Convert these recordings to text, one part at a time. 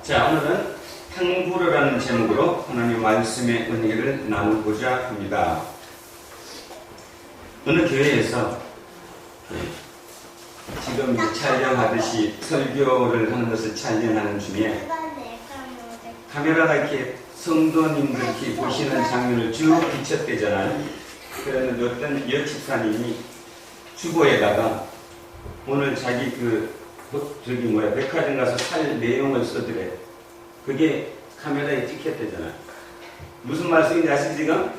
자, 오늘은 탕구르라는 제목으로 하나님 말씀의 은혜를 나누고자 합니다. 어느 교회에서 지금 촬영하듯이 설교를 하는 것을 촬영하는 중에 카메라가 이렇게 성도님들 이렇게 보시는 장면을 쭉 비쳤대잖아요. 그러면 어떤 여집사님이 주보에다가 오늘 자기 백화점 가서 살 내용을 써드래. 그게 카메라에 찍혔대잖아요. 무슨 말씀인지 아시죠 지금?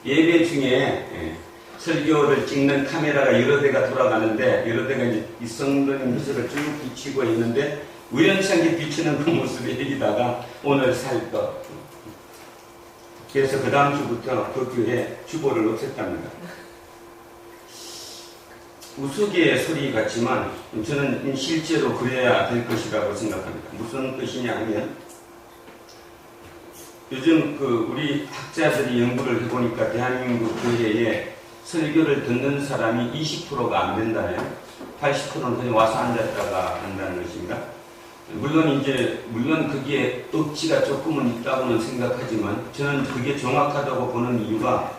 예배 중에 설교를 찍는 카메라가 여러 대가 돌아가는데 여러 대가 이제 이 성도님 모습을 쭉 비치고 있는데 우연찮게 비치는 그 모습에 여기다가 오늘 살 것. 그래서 그 다음 주부터 그 교회 주보를 없앴답니다. 우스갯 소리 같지만 저는 실제로 그래야 될 것이라고 생각합니다. 무슨 뜻이냐 하면 요즘 우리 학자들이 연구를 해보니까 대한민국 교회에 설교를 듣는 사람이 20%가 안 된다네요. 80%는 그냥 와서 앉았다가 한다는 것입니다. 물론 그게 억지가 조금은 있다고는 생각하지만 저는 그게 정확하다고 보는 이유가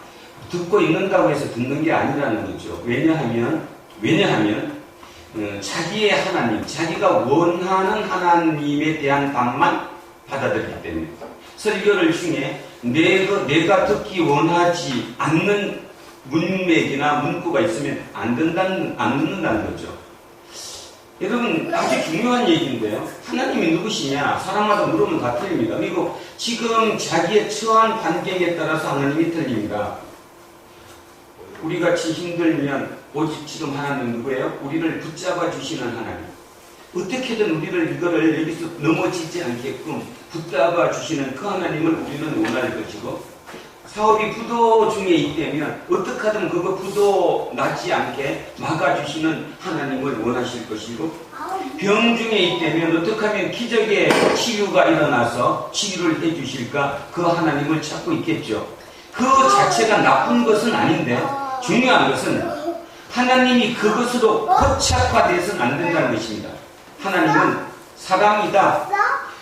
듣고 있는다고 해서 듣는 게 아니라는 거죠. 왜냐하면 자기의 하나님, 자기가 원하는 하나님에 대한 답만 받아들이기 때문에 설교를 중에 내가 듣기 원하지 않는 문맥이나 문구가 있으면 안 듣는다는 거죠. 여러분 아주 중요한 얘기인데요. 하나님이 누구시냐? 사람마다 물으면 다 틀립니다. 그리고 지금 자기의 처한 환경에 따라서 하나님이 틀립니다. 우리같이 힘들면 오직 지금 하나님 누구예요? 우리를 붙잡아 주시는 하나님. 어떻게든 우리를 이거를 여기서 넘어지지 않게끔 붙잡아 주시는 그 하나님을 우리는 원할 것이고, 사업이 부도 중에 있다면 어떻게 하든 그거 부도 나지 않게 막아주시는 하나님을 원하실 것이고, 병 중에 있다면 어떻게 하면 기적의 치유가 일어나서 치유를 해주실까 그 하나님을 찾고 있겠죠. 그 자체가 나쁜 것은 아닌데 중요한 것은 하나님이 그것으로 고착화되어서는 안 된다는 것입니다. 하나님은 사랑이다.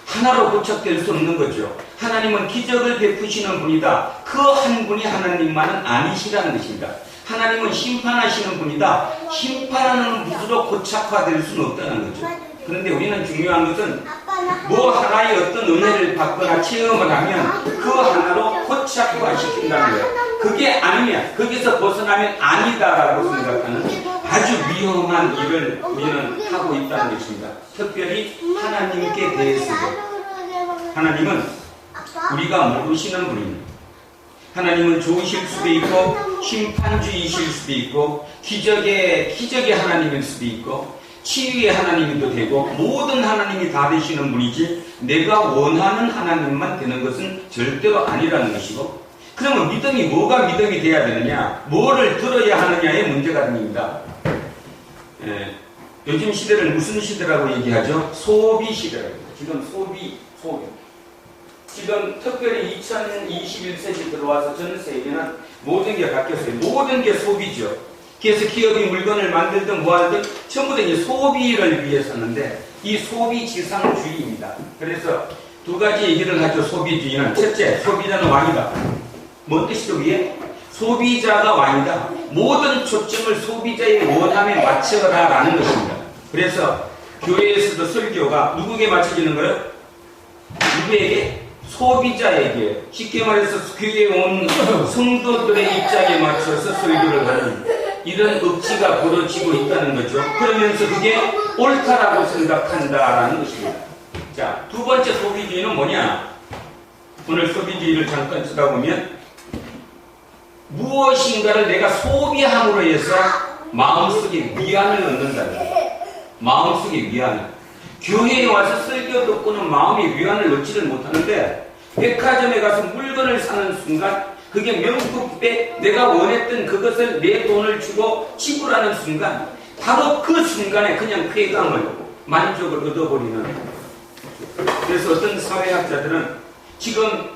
하나로 고착될 수 없는 거죠. 하나님은 기적을 베푸시는 분이다. 그 한 분이 하나님만은 아니시라는 것입니다. 하나님은 심판하시는 분이다. 심판하는 분으로 고착화될 수는 없다는 거죠. 그런데 우리는 중요한 것은 뭐 하나의 어떤 은혜를 받거나 체험을 하면 그 하나로 고착화시킨다는 거예요. 그게 아니면 거기서 벗어나면 아니다라고 생각하는 아주 위험한 일을 우리는 하고 있다는 것입니다. 특별히 하나님께 대해서도. 하나님은 우리가 모르시는 분입니다. 하나님은 좋으실 수도 있고 심판주이실 수도 있고 기적의 하나님일 수도 있고 치유의 하나님도 되고 모든 하나님이 다 되시는 분이지 내가 원하는 하나님만 되는 것은 절대로 아니라는 것이고, 그러면 믿음이 뭐가 믿음이 돼야 되느냐, 뭐를 들어야 하느냐의 문제가 됩니다. 요즘 시대를 무슨 시대라고 얘기하죠? 소비 시대라고 합니다. 지금 소비. 지금 특별히 2021세기 들어와서 전 세계는 모든 게 바뀌었어요. 모든 게 소비죠. 그래서 기업이 물건을 만들든 뭐하든 전부 다 이제 소비를 위해서는데 이 소비지상주의입니다. 그래서 두 가지 얘기를 하죠. 소비주의는 첫째, 소비자는 왕이다. 뭔 뜻이죠? 위에? 소비자가 왕이다. 모든 초점을 소비자의 원함에 맞춰라라는 것입니다. 그래서 교회에서도 설교가 누구에게 맞춰지는 거예요? 누구에게? 소비자에게. 쉽게 말해서 교회에 온 성도들의 입장에 맞춰서 설교를 하는 이런 억지가 벌어지고 있다는 거죠. 그러면서 그게 옳다라고 생각한다라는 것입니다. 자, 두 번째 소비주의는 뭐냐? 오늘 소비주의를 잠깐 쳐다보면 무엇인가를 내가 소비함으로 해서 마음속에 위안을 얻는다는 거예요. 마음속에 위안을. 교회에 와서 설교 듣고는 마음의 위안을 얻지를 못하는데 백화점에 가서 물건을 사는 순간 그게 명품백 내가 원했던 그것을 내 돈을 주고 지불하는 순간 바로 그 순간에 그냥 쾌감을 만족을 얻어버리는. 그래서 어떤 사회학자들은 지금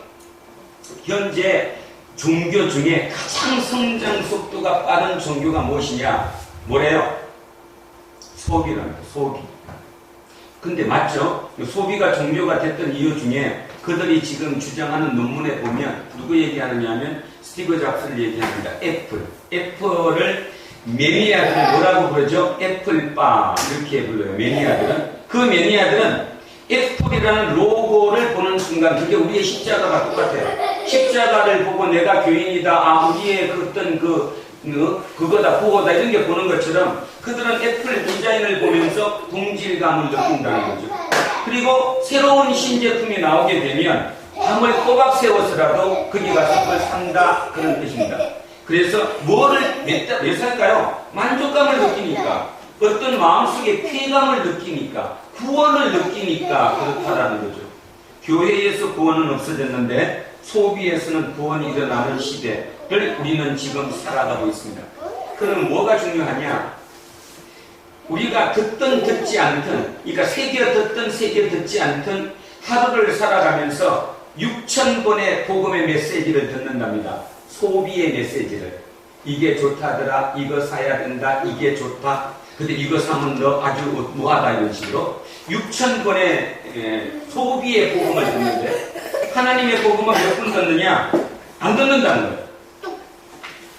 현재 종교 중에 가장 성장 속도가 빠른 종교가 무엇이냐? 뭐래요? 소비랍니다. 소비. 근데 맞죠? 소비가 종교가 됐던 이유 중에 그들이 지금 주장하는 논문에 보면 누구 얘기하느냐 하면 스티브 잡스를 얘기합니다. 애플을 매니아들은 뭐라고 부르죠? 애플바 이렇게 불러요. 매니아들은. 그 매니아들은 애플이라는 로고를 보는 순간 그게 우리의 십자가가 똑같아요. 십자가를 보고 내가 교인이다. 아, 우리의 그 어떤 그거다, 부호다 이런 게 보는 것처럼 그들은 애플 디자인을 보면서 동질감을 느낀다는 거죠. 그리고 새로운 신제품이 나오게 되면 밤을 꼬박 세워서라도 거기 가서 그걸 산다 그런 뜻입니다. 그래서 뭐를 왜 살까요? 만족감을 느끼니까, 어떤 마음속에 쾌감을 느끼니까, 구원을 느끼니까 그렇다라는 거죠. 교회에서 구원은 없어졌는데 소비에서는 구원이 일어나는 시대를 우리는 지금 살아가고 있습니다. 그럼 뭐가 중요하냐? 우리가 듣든 듣지 않든, 그러니까 새겨 듣든 새겨 듣지 않든 하루를 살아가면서 6,000번의 복음의 메시지를 듣는답니다. 소비의 메시지를. 이게 좋다더라, 이거 사야 된다, 이게 좋다, 근데 이거 사면 너 아주 뭐하다 이런 식으로 6,000번의 소비의 복음을 듣는데 하나님의 복음을 몇 번 듣느냐? 안 듣는다는 거예요.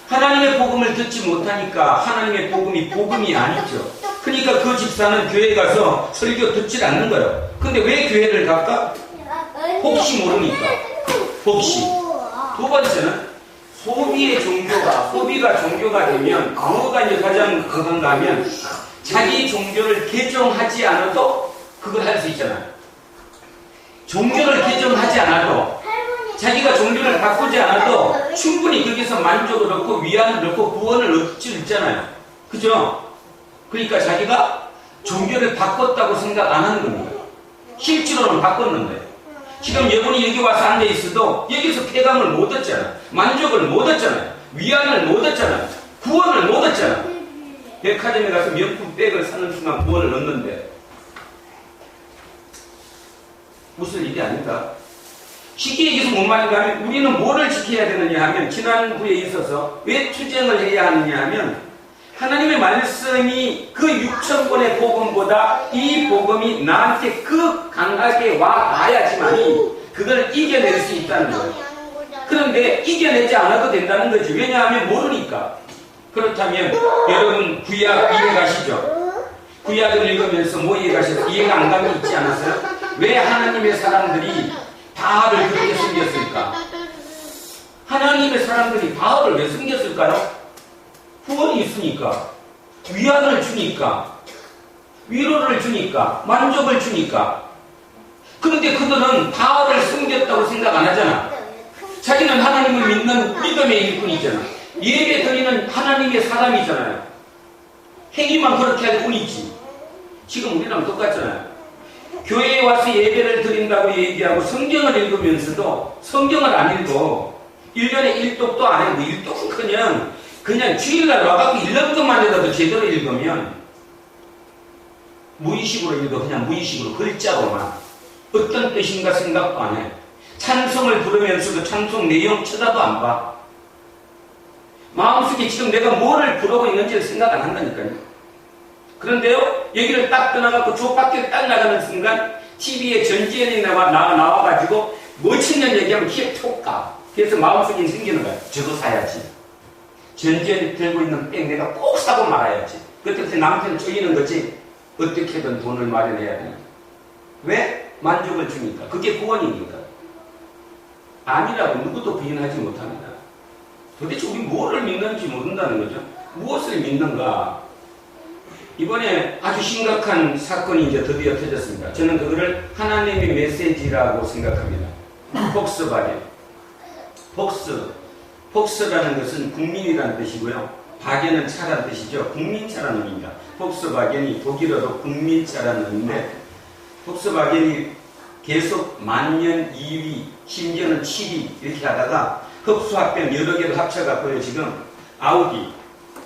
하나님의 복음을 듣지 못하니까 하나님의 복음이 아니죠. 그러니까 그 집사는 교회 가서 설교 듣질 않는 거예요. 근데 왜 교회를 갈까? 혹시 모르니까. 혹시. 두 번째는 소비가 종교가 되면 뭐가 이제 가장 그건가 하면 자기 종교를 개종하지 않아도 그걸 할 수 있잖아요. 종교를 개종하지 않아도 자기가 종교를 바꾸지 않아도 충분히 거기서 만족을 얻고 위안을 얻고 구원을 얻을 수 있잖아요. 그죠? 그러니까 자기가 종교를 바꿨다고 생각 안 하는 겁니다. 실제로는 바꿨는데 지금 여러분이 여기 와서 앉아 있어도 여기서 쾌감을 못 얻잖아요. 만족을 못 얻잖아요. 위안을 못 얻잖아요. 구원을 못 얻잖아요. 백화점에 가서 명품 백을 사는 순간 구원을 얻는데 무슨 일이 아닌가? 쉽게 얘기해서 뭔 말인가 하면 우리는 뭐를 지켜야 되느냐 하면 지난주에 있어서 왜 투쟁을 해야 하느냐 하면 하나님의 말씀이 그 6,000번의 복음보다 이 복음이 나한테 그 강하게 와야지만이 그걸 이겨낼 수 있다는 거예요. 그런데 이겨내지 않아도 된다는 거지. 왜냐하면 모르니까. 그렇다면 여러분 구약 이해가시죠? 구약을 읽으면서 뭐 이해가셨어요? 이해가 안 감이 있지 않았어요? 왜 하나님의 사람들이 바알을 그렇게 숨겼을까? 하나님의 사람들이 바알을 왜 숨겼을까요? 구원이 있으니까, 위안을 주니까, 위로를 주니까, 만족을 주니까. 그런데 그들은 바알을 숨겼다고 생각 안 하잖아. 자기는 하나님을 믿는 믿음의 일꾼이잖아. 예배 드리는 하나님의 사람이잖아요. 행위만 그렇게 할 뿐이지. 지금 우리랑 똑같잖아요. 교회에 와서 예배를 드린다고 얘기하고 성경을 읽으면서도 성경을 안 읽어. 1년에 1독도 안 읽고 1독은 그냥 주일날 와갖고 1년 동안이라도 제대로 읽으면 무의식으로 읽어. 그냥 무의식으로 글자로만 어떤 뜻인가 생각도 안 해. 찬송을 부르면서도 찬송 내용 쳐다도 안 봐. 마음속에 지금 내가 뭐를 부르고 있는지를 생각 안 한다니까요. 그런데요, 여기를 딱 떠나갖고 저 밖에 딱 나가는 순간 TV에 전지현이 나와가지고 멋있는 얘기하면 키에 톡 가. 그래서 마음속에 생기는 거야. 저거 사야지. 전지현이 들고 있는 백 내가 꼭 사고 말아야지. 그때부터 남편을 쪼이는 거지. 어떻게든 돈을 마련해야 되니까. 왜? 만족을 주니까. 그게 구원이니까. 아니라고 누구도 부인하지 못합니다. 도대체 우리 뭐를 믿는지 모른다는 거죠. 무엇을 믿는가? 이번에 아주 심각한 사건이 이제 드디어 터졌습니다. 저는 그거를 하나님의 메시지라고 생각합니다. 폭스바겐. 폭스라는 것은 국민이라는 뜻이고요. 바겐은 차라는 뜻이죠. 국민차라는 의미입니다. 폭스바겐이 독일어로 국민차라는 의미인데 폭스바겐이 계속 만년 2위, 심지어는 7위 이렇게 하다가 흡수합병 여러 개를 합쳐갖고요. 지금 아우디,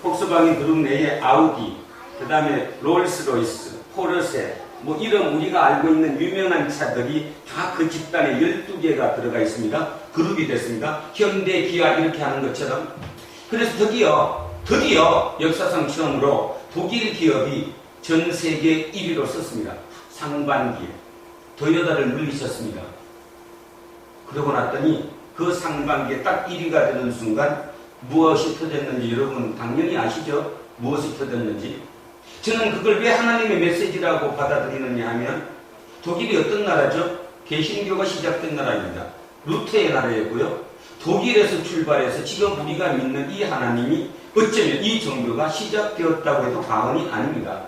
폭스바겐 그룹 내에 아우디, 그 다음에 롤스로이스, 포르쉐, 뭐 이런 우리가 알고 있는 유명한 차들이 다 그 집단에 12개가 들어가 있습니다. 그룹이 됐습니다. 현대, 기아 이렇게 하는 것처럼. 그래서 드디어 역사상 처음으로 독일 기업이 전 세계 1위로 썼습니다. 상반기에 토요타를 물리셨습니다. 그러고 났더니 그 상반기에 딱 1위가 되는 순간 무엇이 터졌는지 여러분 당연히 아시죠? 무엇이 터졌는지. 저는 그걸 왜 하나님의 메시지라고 받아들이느냐 하면 독일이 어떤 나라죠? 개신교가 시작된 나라입니다. 루터의 나라였고요. 독일에서 출발해서 지금 우리가 믿는 이 하나님이 어쩌면 이 종교가 시작되었다고 해도 과언이 아닙니다.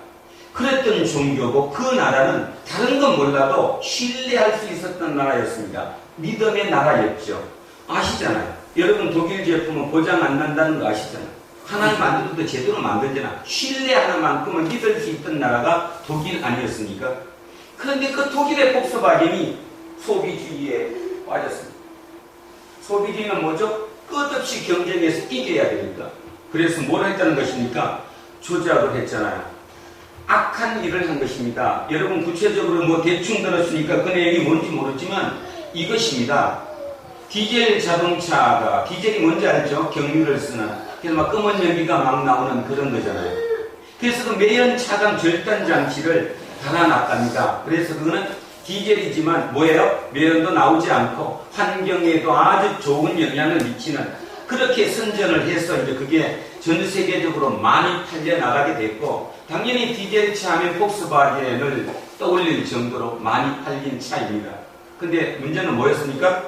그랬던 종교고 그 나라는 다른 건 몰라도 신뢰할 수 있었던 나라였습니다. 믿음의 나라였죠. 아시잖아요. 여러분 독일 제품은 고장 안 난다는 거 아시잖아요. 하나를 만들어도 제대로 만들잖아. 신뢰하는 믿을 수 있던 나라가 독일 아니었습니까? 그런데 그 독일의 폭스바겐이 소비주의에 빠졌습니다. 소비주의는 뭐죠? 끝없이 경쟁에서 이겨야 되니까. 그래서 뭘 했다는 것입니까? 조작을 했잖아요. 악한 일을 한 것입니다. 여러분 구체적으로 뭐 대충 들었으니까 그 내용이 뭔지 모르지만 이것입니다. 디젤 자동차가, 디젤이 뭔지 알죠? 경유를 쓰는. 그래서 막 검은 연기가 막 나오는 그런 거잖아요. 그래서 그 매연 차단 절단 장치를 달아놨답니다. 그래서 그거는 디젤이지만 뭐예요? 매연도 나오지 않고 환경에도 아주 좋은 영향을 미치는, 그렇게 선전을 해서 이제 그게 전 세계적으로 많이 팔려 나가게 됐고, 당연히 디젤차 하면 폭스바겐을 떠올릴 정도로 많이 팔린 차입니다. 근데 문제는 뭐였습니까?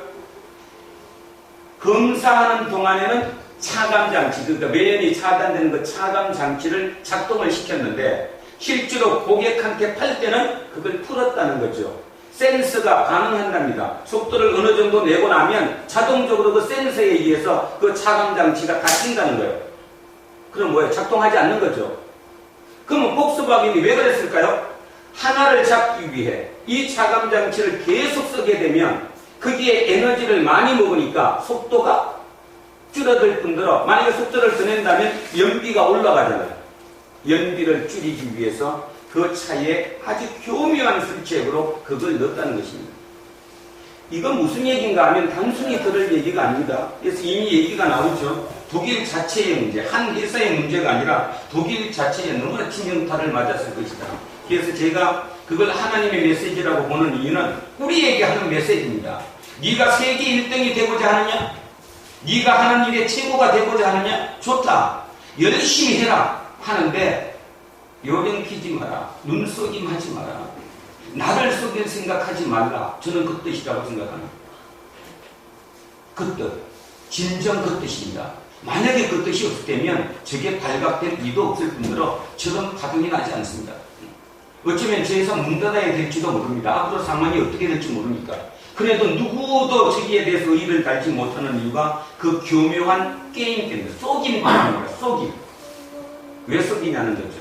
검사하는 동안에는 차감장치, 그러니까 매연이 차단되는 그 차감장치를 작동을 시켰는데 실제로 고객한테 팔 때는 그걸 풀었다는 거죠. 센서가 반응한답니다. 속도를 어느 정도 내고 나면 자동적으로 그 센서에 의해서 그 차감장치가 닫힌다는 거예요. 그럼 뭐예요? 작동하지 않는 거죠. 그러면 폭스바겐이 왜 그랬을까요? 하나를 잡기 위해 이 차감장치를 계속 쓰게 되면 거기에 에너지를 많이 먹으니까 속도가 줄어들 뿐더러 만약에 속도를 더 낸다면 연비가 올라가잖아요. 연비를 줄이기 위해서 그 차에 아주 교묘한 술책으로 그걸 넣었다는 것입니다. 이건 무슨 얘기인가 하면 단순히 들을 얘기가 아닙니다. 그래서 이미 얘기가 나오죠. 독일 자체의 문제, 한 회사의 문제가 아니라 독일 자체에 너무나 치명타를 맞았을 것이다. 그래서 제가 그걸 하나님의 메시지라고 보는 이유는 우리에게 하는 메시지입니다. 네가 세계 1등이 되고자 하느냐? 네가 하는 일의 최고가 되고자 하느냐? 좋다. 열심히 해라. 하는데 요령 피지 마라. 눈속임 하지 마라. 나를 속일 생각하지 말라. 저는 그 뜻이라고 생각합니다. 그 뜻. 진정 그 뜻입니다. 만약에 그 뜻이 없다면 저게 발각될 리도 없을 뿐더러 저런 파동이 나지 않습니다. 어쩌면 저 회사 문 닫아야 될지도 모릅니다. 앞으로 상황이 어떻게 될지 모르니까. 그래도 누구도 저기에 대해서 의의를 달지 못하는 이유가 그 교묘한 게임 때문에, 속임 때문입니다. 속임. 왜 속이냐는 거죠.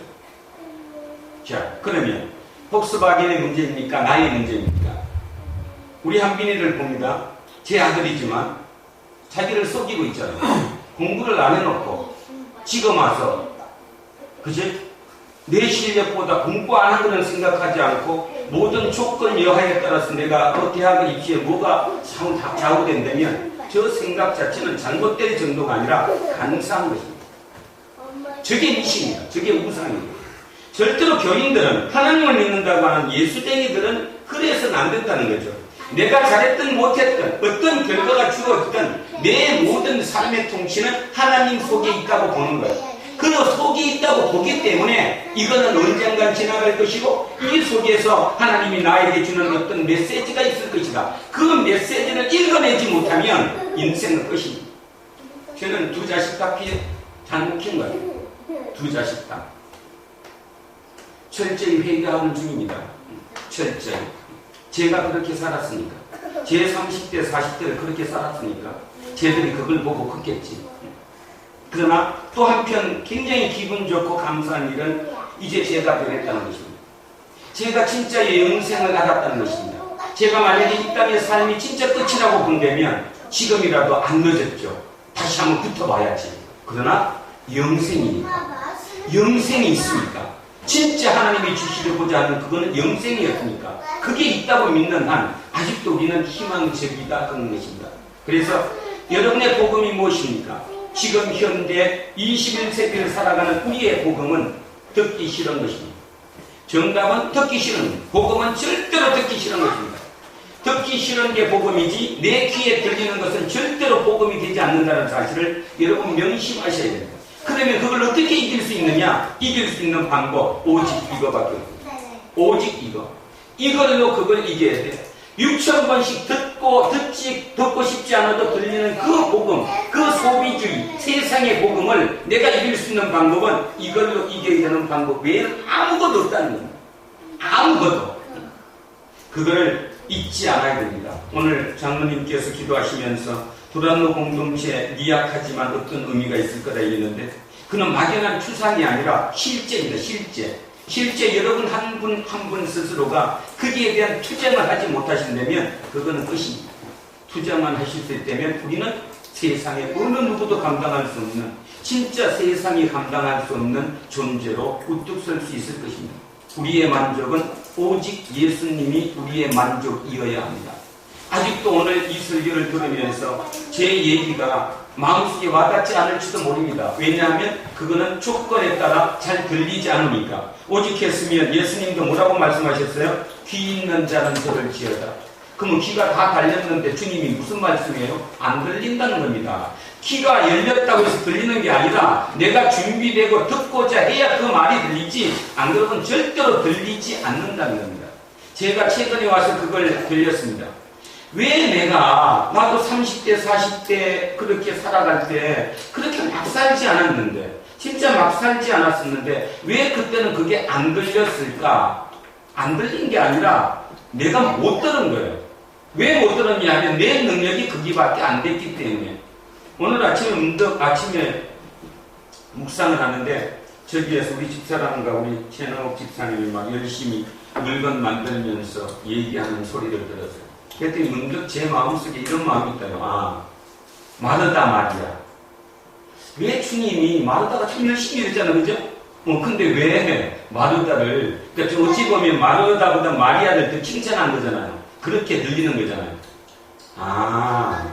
자, 그러면 폭스바겐의 문제입니까? 나의 문제입니까? 우리 한빈이를 봅니다. 제 아들이지만 자기를 속이고 있잖아요. 공부를 안 해놓고 지금 와서 그지? 내 실력보다 공부 안 한 거는 생각하지 않고 모든 조건 여하에 따라서 내가 대학을 입시에 뭐가 좌우된다면 저 생각 자체는 잘못될 정도가 아니라 간사한 것입니다. 저게 미신이야. 저게 우상이에요. 절대로 교인들은, 하나님을 믿는다고 하는 예수쟁이들은 그래서는 안 된다는 거죠. 내가 잘했든 못했든 어떤 결과가 주어지든 내 모든 삶의 통치는 하나님 속에 있다고 보는 거예요. 그 속에 있다고 보기 때문에 이거는 언젠간 지나갈 것이고 이 속에서 하나님이 나에게 주는 어떤 메시지가 있을 것이다. 그 메시지를 읽어내지 못하면 인생은 끝입니다. 저는 두 자식 다 잘못 킨 거예요. 두 자식 다. 철저히 회개하는 중입니다. 철저히. 제가 그렇게 살았으니까. 제 30대, 40대를 그렇게 살았으니까 쟤들이 그걸 보고 컸겠지. 그러나 또 한편 굉장히 기분 좋고 감사한 일은 이제 제가 변했다는 것입니다. 제가 진짜의 영생을 알았다는 것입니다. 제가 만약에 이 땅의 삶이 진짜 끝이라고 본다면 지금이라도 안 늦었죠. 다시 한번 붙어봐야지. 그러나 영생이니까. 영생이 있으니까. 진짜 하나님이 주시려고자 하는 그거는 영생이었으니까. 그게 있다고 믿는 한 아직도 우리는 희망적이다 그런 것입니다. 그래서 여러분의 복음이 무엇입니까? 지금 현대 21세기를 살아가는 우리의 복음은 듣기 싫은 것입니다. 정답은 듣기 싫은, 복음은 절대로 듣기 싫은 것입니다. 듣기 싫은 게 복음이지 내 귀에 들리는 것은 절대로 복음이 되지 않는다는 사실을 여러분 명심하셔야 됩니다. 그러면 그걸 어떻게 이길 수 있느냐? 이길 수 있는 방법 오직 이거밖에 없습니다. 오직 이거. 이걸로 그걸 이겨야 돼. 6,000번씩 듣고 싶지 않아도 들리는 그 복음, 그 소비주의, 세상의 복음을 내가 이길 수 있는 방법은 이걸로 이겨야 되는 방법 외에는 아무것도 없다는 겁니다. 아무것도. 그거를 잊지 않아야 됩니다. 오늘 장로님께서 기도하시면서 두란노 공동체 미약하지만 어떤 의미가 있을 거다 이랬는데 그는 막연한 추상이 아니라 실제입니다. 실제 여러분 한 분 한 분 스스로가 거기에 대한 투쟁을 하지 못하신다면 그거는 끝입니다. 투쟁만 하실 수 있다면 우리는 세상에 어느 누구도 감당할 수 없는 진짜 세상이 감당할 수 없는 존재로 우뚝 설 수 있을 것입니다. 우리의 만족은 오직 예수님이 우리의 만족이어야 합니다. 아직도 오늘 이 설교를 들으면서 제 얘기가 마음속에 와닿지 않을지도 모릅니다. 왜냐하면 그거는 조건에 따라 잘 들리지 않으니까. 오직했으면 예수님도 뭐라고 말씀하셨어요? 귀 있는 자는 저를 지어다. 그러면 귀가 다 달렸는데 주님이 무슨 말씀이에요? 안 들린다는 겁니다. 귀가 열렸다고 해서 들리는 게 아니라 내가 준비되고 듣고자 해야 그 말이 들리지 안 그러면 절대로 들리지 않는다는 겁니다. 제가 최근에 와서 그걸 들렸습니다. 왜 내가 나도 30대 40대 그렇게 살아갈 때 그렇게 막 살지 않았는데 진짜 막 살지 않았었는데 왜 그때는 그게 안 들렸을까? 안 들린 게 아니라 내가 못 들은 거예요. 왜 못 들었냐 하면 내 능력이 거기밖에 안 됐기 때문에. 오늘 아침에 묵상을 하는데 저기에서 우리 집사람과 우리 최나옥 집사님이 막 열심히 물건 만들면서 얘기하는 소리를 들었어요. 그랬더니 문득 제 마음속에 이런 마음이 있다요. 아, 마르다 말이야. 왜 주님이 마르다가 참 열심히 했잖아요. 그죠? 근데 왜 마르다를, 그러니까 어찌 보면 마르다보다 마리아를 더 칭찬한 거잖아요. 그렇게 들리는 거잖아요. 아,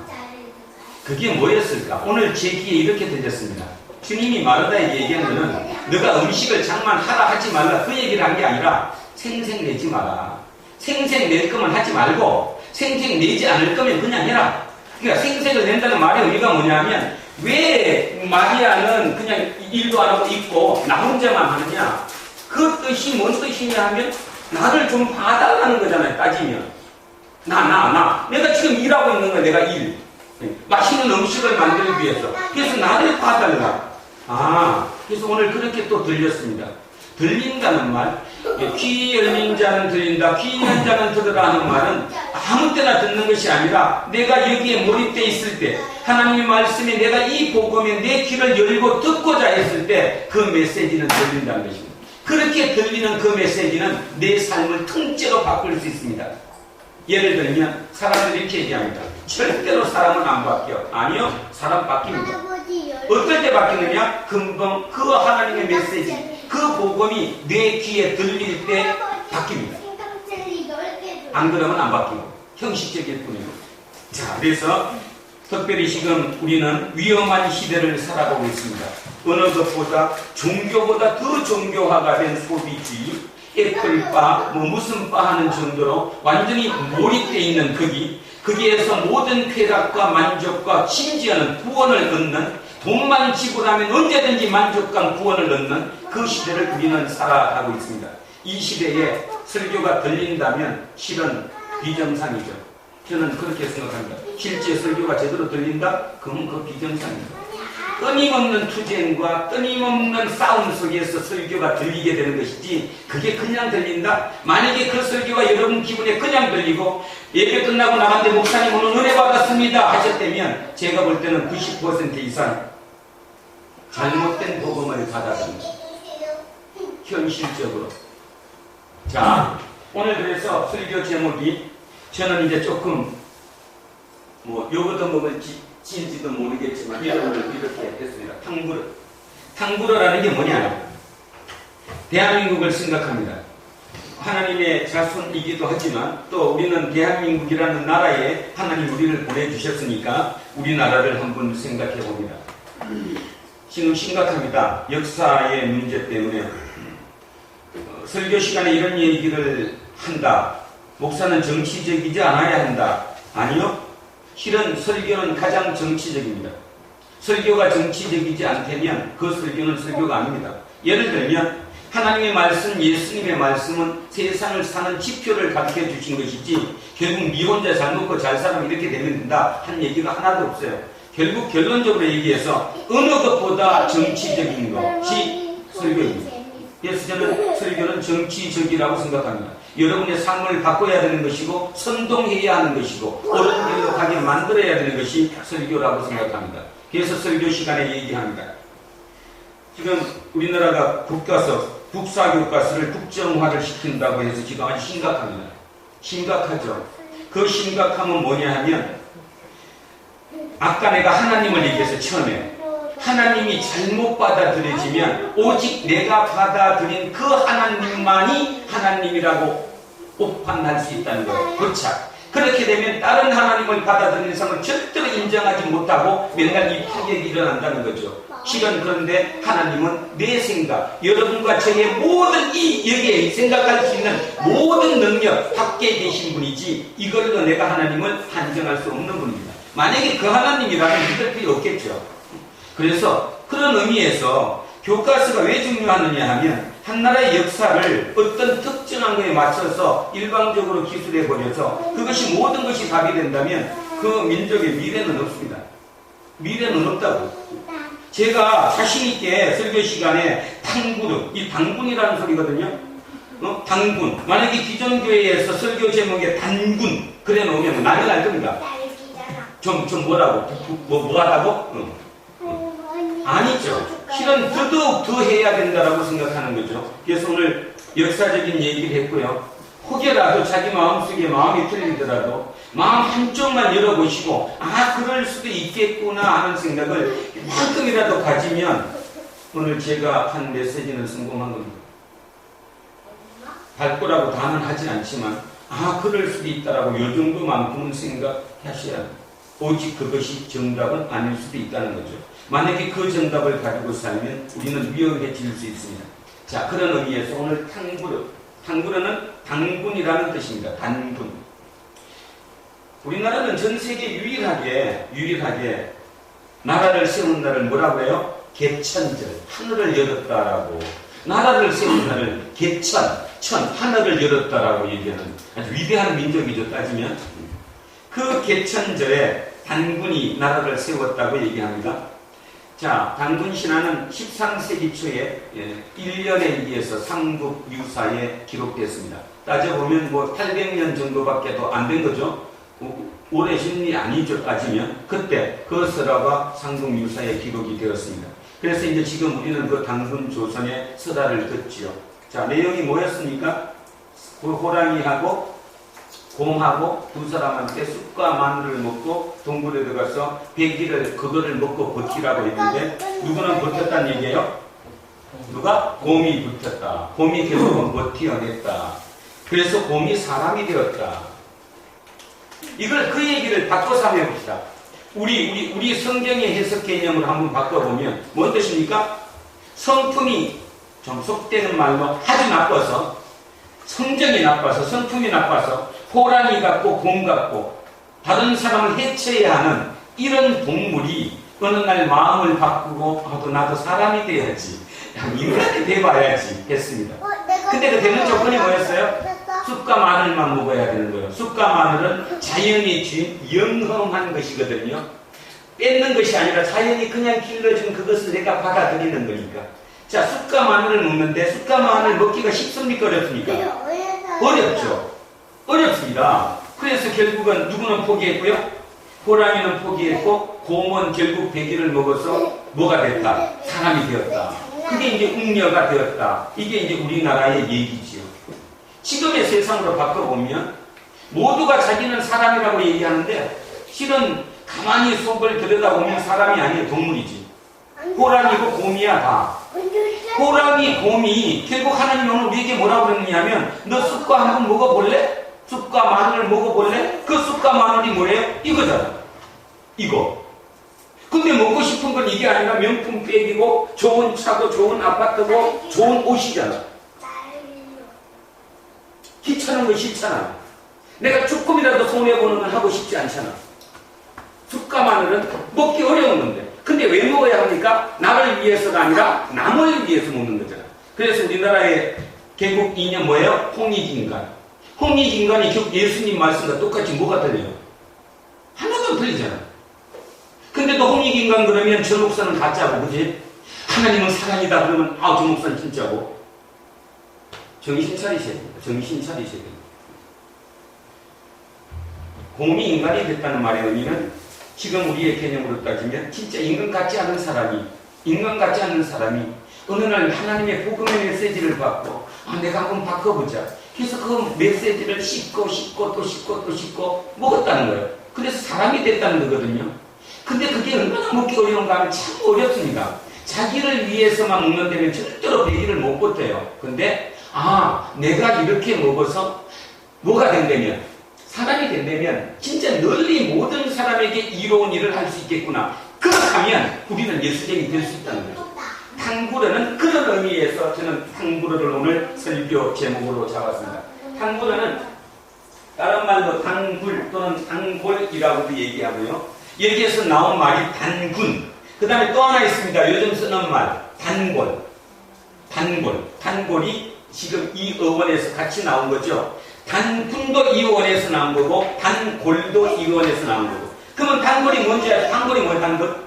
그게 뭐였을까? 오늘 제 귀에 이렇게 들렸습니다. 주님이 마르다에게 얘기한 거는 너가 음식을 장만하라 하지 말라 그 얘기를 한 게 아니라 생색 내지 마라. 생색 낼 거면 하지 말고 생색 내지 않을 거면 그냥 해라. 그러니까 생색을 낸다는 말의 의미가 뭐냐면 왜 마리아는 그냥 일도 안 하고 있고 나 혼자만 하느냐? 그 뜻이 뭔 뜻이냐 하면 나를 좀 봐달라는 거잖아요. 따지면 내가 지금 일하고 있는 거야. 내가 일 맛있는 음식을 만들기 위해서. 그래서 나를 봐달라. 그래서 오늘 그렇게 또 들렸습니다. 들린다는 말, 귀 열린 자는 들린다, 귀 있는 자는 들으라 하는 말은 아무 때나 듣는 것이 아니라 내가 여기에 몰입되어 있을 때 하나님의 말씀에 내가 이 복음에 내 귀를 열고 듣고자 했을 때 그 메시지는 들린다는 것입니다. 그렇게 들리는 그 메시지는 내 삶을 통째로 바꿀 수 있습니다. 예를 들면 사람들이 이렇게 얘기합니다. 절대로 사람은 안 바뀌어. 아니요, 사람 바뀝니다. 어떨 때 바뀌느냐? 금방 그 하나님의 메시지, 그 복음이 내 귀에 들릴 때 바뀝니다. 안 그러면 안 바뀌고 형식적일 뿐이고. 자, 그래서 특별히 지금 우리는 위험한 시대를 살아가고 있습니다. 어느 것보다 종교보다 더 종교화가 된 소비주의, 애플바, 무슨 바 하는 정도로 완전히 몰입되어 있는 거기에서 모든 쾌락과 만족과 심지어는 구원을 얻는, 돈만 지불하면 언제든지 만족감 구원을 얻는 그 시대를 우리는 살아가고 있습니다. 이 시대에 설교가 들린다면 실은 비정상이죠. 저는 그렇게 생각합니다. 실제 설교가 제대로 들린다? 그럼 그 비정상입니다. 끊임없는 투쟁과 끊임없는 싸움 속에서 설교가 들리게 되는 것이지 그게 그냥 들린다? 만약에 그 설교가 여러분 기분에 그냥 들리고 예배 끝나고 나갔는데 목사님 오늘 은혜 받았습니다 하셨다면 제가 볼 때는 90% 이상 잘못된 복음을 받았습니다. 현실적으로. 자, 오늘 그래서 설교 제목이 저는 이제 조금 요거도 먹을지도 모르겠지만 이름을 이렇게 했습니다. 탕구르라는 게 뭐냐? 대한민국을 생각합니다. 하나님의 자손이기도 하지만 또 우리는 대한민국이라는 나라에 하나님 우리를 보내주셨으니까 우리나라를 한번 생각해 봅니다. 지금 심각합니다. 역사의 문제 때문에 설교 시간에 이런 얘기를 한다. 목사는 정치적이지 않아야 한다. 아니요. 실은 설교는 가장 정치적입니다. 설교가 정치적이지 않다면 그 설교는 설교가 아닙니다. 예를 들면 하나님의 말씀, 예수님의 말씀은 세상을 사는 지표를 가르쳐 주신 것이지 결국 니 혼자 잘 먹고 잘 살면 이렇게 되면 된다 한 얘기가 하나도 없어요. 결국 결론적으로 얘기해서 어느 것보다 정치적인 것이 설교입니다. 그래서 저는 설교는 정치적이라고 생각합니다. 여러분의 삶을 바꿔야 되는 것이고 선동해야 하는 것이고 옳은 길로 가게 만들어야 되는 것이 설교라고 생각합니다. 그래서 설교 시간에 얘기합니다. 지금 우리나라가 국사교과서를 국정화를 시킨다고 해서 지금 아주 심각합니다. 심각하죠. 그 심각함은 뭐냐 하면 아까 내가 하나님을 얘기해서 처음에 하나님이 잘못 받아들여지면 오직 내가 받아들인 그 하나님만이 하나님이라고 오판할 수 있다는 거예요. 고착. 그렇게 되면 다른 하나님을 받아들이는 사람을 절대로 인정하지 못하고 맨날 이 파격이 일어난다는 거죠. 실은 그런데 하나님은 내 생각, 여러분과 저의 모든 여기에 생각할 수 있는 모든 능력 밖에 계신 분이지 이걸로 내가 하나님을 한정할 수 없는 분입니다. 만약에 그 하나님이라면 믿을 필요 없겠죠. 그래서 그런 의미에서 교과서가 왜 중요하느냐 하면 한 나라의 역사를 어떤 특정한 거에 맞춰서 일방적으로 기술해 버려서 그것이 모든 것이 답이 된다면 그 민족의 미래는 없습니다. 미래는 없다고. 제가 자신있게 설교 시간에 이 당군이라는 소리거든요. 당군. 만약에 기존 교회에서 설교 제목에 단군 그래 놓으면 난리 날 겁니다. 좀 뭐라고? 뭐 하다고? 아니죠. 실은 더더욱 더 해야 된다라고 생각하는 거죠. 그래서 오늘 역사적인 얘기를 했고요. 혹여라도 자기 마음속에 마음이 틀리더라도 마음 한쪽만 열어보시고 그럴 수도 있겠구나 하는 생각을 만큼이라도 가지면 오늘 제가 한 메시지는 성공한 겁니다. 할 거라고 다는 하진 않지만 그럴 수도 있다라고 요 정도만큼은 생각하셔야 합니다. 오직 그것이 정답은 아닐 수도 있다는 거죠. 만약에 그 정답을 가지고 살면 우리는 위험해질 수 있습니다. 자, 그런 의미에서 오늘 탕구르는 단군이라는 뜻입니다. 단군. 우리나라는 전 세계 유일하게 나라를 세운 날을 뭐라고 해요? 개천절. 하늘을 열었다라고. 나라를 세운 날을 하늘을 열었다라고 얘기하는 아주 위대한 민족이죠, 따지면. 그 개천절에 단군이 나라를 세웠다고 얘기합니다. 자, 단군 신화는 13세기 초에 1년에 의해서 삼국 유사에 기록됐습니다. 따져보면 800년 정도밖에 더 안 된 거죠. 오래신 일이 아니죠, 따지면. 그때 그 설화가 삼국 유사에 기록이 되었습니다. 그래서 이제 지금 우리는 그 단군 조선의 설화를 듣지요. 자, 내용이 뭐였습니까? 그 호랑이하고 곰하고 두 사람한테 쑥과 마늘을 먹고 동굴에 들어가서 100일을 그거를 먹고 버티라고 했는데 누구는 버텼다는 얘기예요? 누가? 곰이 버텼다. 곰이 결국은 버텨냈다. 그래서 곰이 사람이 되었다. 이걸 그 얘기를 바꿔서 한번 해봅시다. 우리 성경의 해석 개념을 한번 바꿔보면 뭔 뜻입니까? 성품이 좀 속되는 말로 아주 나빠서 성정이 나빠서 성품이 나빠서 호랑이 같고 곰 같고 다른 사람을 해쳐야 하는 이런 동물이 어느 날 마음을 바꾸고 나도 사람이 돼야지, 인간이 돼봐야지 했습니다. 근데 그 되는 조건이 뭐였어요? 쑥과 마늘만 먹어야 되는 거예요. 쑥과 마늘은 자연이 주인 영험한 것이거든요. 뺏는 것이 아니라 자연이 그냥 길러준 그것을 내가 받아들이는 거니까. 자, 쑥과 마늘을 먹는데 쑥과 마늘 먹기가 쉽습니까? 어렵습니까? 어렵죠. 어렵습니다. 그래서 결국은 누구는 포기했고요? 호랑이는 포기했고 곰은 결국 100일을 먹어서 뭐가 됐다? 사람이 되었다. 그게 이제 웅녀가 되었다. 이게 이제 우리나라의 얘기지요. 지금의 세상으로 바꿔보면 모두가 자기는 사람이라고 얘기하는데 실은 가만히 속을 들여다보면 사람이 아니에요. 동물이지. 호랑이고 곰이야 다. 호랑이, 곰이 결국 하나님이 오늘 우리에게 뭐라고 그러느냐면 너 쑥과 한번 먹어볼래? 쑥과 마늘을 먹어볼래? 그 쑥과 마늘이 뭐예요? 이거잖아. 이거. 근데 먹고 싶은 건 이게 아니라 명품 백이고 좋은 차고 좋은 아파트고 좋은 옷이잖아. 귀찮은 거 싫잖아. 내가 조금이라도 손해보는 건 하고 싶지 않잖아. 쑥과 마늘은 먹기 어려운 건데. 근데 왜 먹어야 합니까? 나를 위해서가 아니라 남을 위해서 먹는 거잖아. 그래서 우리나라의 개국 이념 뭐예요? 홍익인간. 홍익인간이 예수님 말씀과 똑같이 뭐가 틀려요? 하나도 틀리잖아. 근데 또 홍익인간 그러면 저 목사는 가짜고, 그지? 하나님은 사랑이다 그러면 저 목사는 진짜고. 정신 차리셔야 됩니다. 정신 차리셔야 됩니다. 공미인간이 됐다는 말의 의미는 지금 우리의 개념으로 따지면 진짜 인간 같지 않은 사람이 어느 날 하나님의 복음의 메시지를 받고 내가 한번 바꿔보자. 그래서 그 메시지를 씹고 먹었다는 거예요. 그래서 사람이 됐다는 거거든요. 근데 그게 얼마나 먹기 어려운가 하면 참 어렵습니다. 자기를 위해서만 먹는다면 절대로 100일을 못 버텨요. 근데 내가 이렇게 먹어서 뭐가 된다면, 사람이 된다면 진짜 널리 모든 사람에게 이로운 일을 할 수 있겠구나. 그렇다면 우리는 예수쟁이 될 수 있다는 거예요. 탕구르는 그런 의미에서 저는 탕구르를 오늘 설교 제목으로 잡았습니다. 탕구르는 다른 말로 당굴 또는 당골이라고도 얘기하고요. 여기에서 나온 말이 단군. 그 다음에 또 하나 있습니다. 요즘 쓰는 말 단골. 단골이 지금 이 어원에서 같이 나온 거죠. 단군도 이 어원에서 나온 거고 단골도 이 어원에서 나온 거고. 그러면 단골이 뭔지 알아요? 단골이 뭐예요?